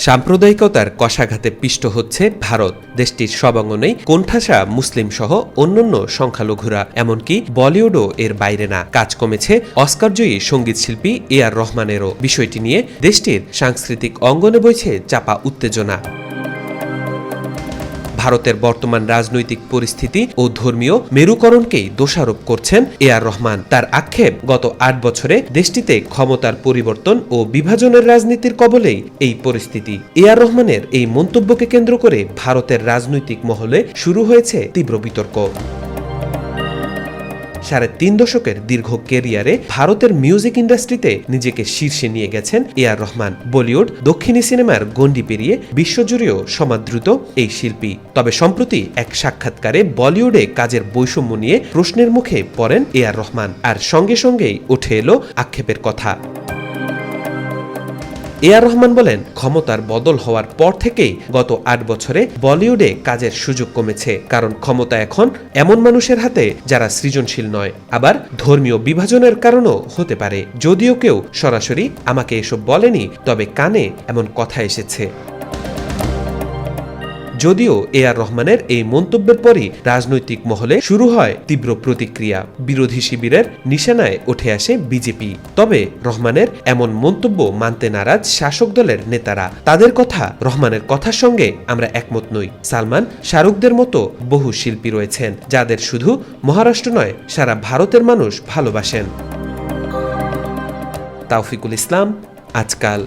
সাম্প্রদায়িকতার কশাঘাতে পিষ্ট হচ্ছে ভারত। দেশটির সব অঙ্গনেই কোণঠাসা মুসলিম সহ অন্যান্য সংখ্যালঘুরা, এমনকি বলিউডও এর বাইরে না। কাজ কমেছে অস্কারজয়ী সঙ্গীতশিল্পী এ.আর রহমানেরও। বিষয়টি নিয়ে দেশটির সাংস্কৃতিক অঙ্গনে বইছে চাপা উত্তেজনা। ভারতের বর্তমান রাজনৈতিক পরিস্থিতি ও ধর্মীয় মেরুকরণকেই দোষারোপ করছেন এ.আর রহমান। তার আক্ষেপ, গত ৮ বছরে দেশটিতে ক্ষমতার পরিবর্তন ও বিভাজনের রাজনীতির কবলেই এই পরিস্থিতি। এ.আর রহমানের এই মন্তব্যকে কেন্দ্র করে ভারতের রাজনৈতিক মহলে শুরু হয়েছে তীব্র বিতর্ক। ৩.৫ দশকের দীর্ঘ ক্যারিয়ারে ভারতের মিউজিক ইন্ডাস্ট্রিতে নিজেকে শীর্ষে নিয়ে গেছেন এ.আর রহমান। বলিউড, দক্ষিণী সিনেমার গণ্ডি পেরিয়ে বিশ্বজুড়েও সমাদৃত এই শিল্পী। তবে সম্প্রতি এক সাক্ষাৎকারে বলিউডে কাজের বৈষম্য নিয়ে প্রশ্নের মুখে পড়েন এ.আর রহমান, আর সঙ্গে সঙ্গেই উঠে এলো আক্ষেপের কথা। এ.আর রহমান বলেন, ক্ষমতার বদল হওয়ার পর থেকেই গত ৮ বছরে বলিউডে কাজের সুযোগ কমেছে। কারণ ক্ষমতা এখন এমন মানুষের হাতে যারা সৃজনশীল নয়। আবার ধর্মীয় বিভাজনের কারণও হতে পারে। যদিও কেউ সরাসরি আমাকে এসব বলেনি, তবে কানে এমন কথা এসেছে। যদিও এ.আর রহমানের এই মন্তব্যের পরই রাজনৈতিক মহলে শুরু হয় তীব্র প্রতিক্রিয়া। বিরোধী শিবিরের নিশানায় উঠে আসে বিজেপি। তবে রহমানের এমন মন্তব্য মানতে নারাজ শাসক দলের নেতারা। তাদের কথা রহমানের কথার সঙ্গে আমরা একমত নই। সালমান, শাহরুখদের মতো বহু শিল্পী রয়েছেন যাদের শুধু মহারাষ্ট্র নয়, সারা ভারতের মানুষ ভালোবাসেন। তাওফিকুল ইসলাম, আজকাল।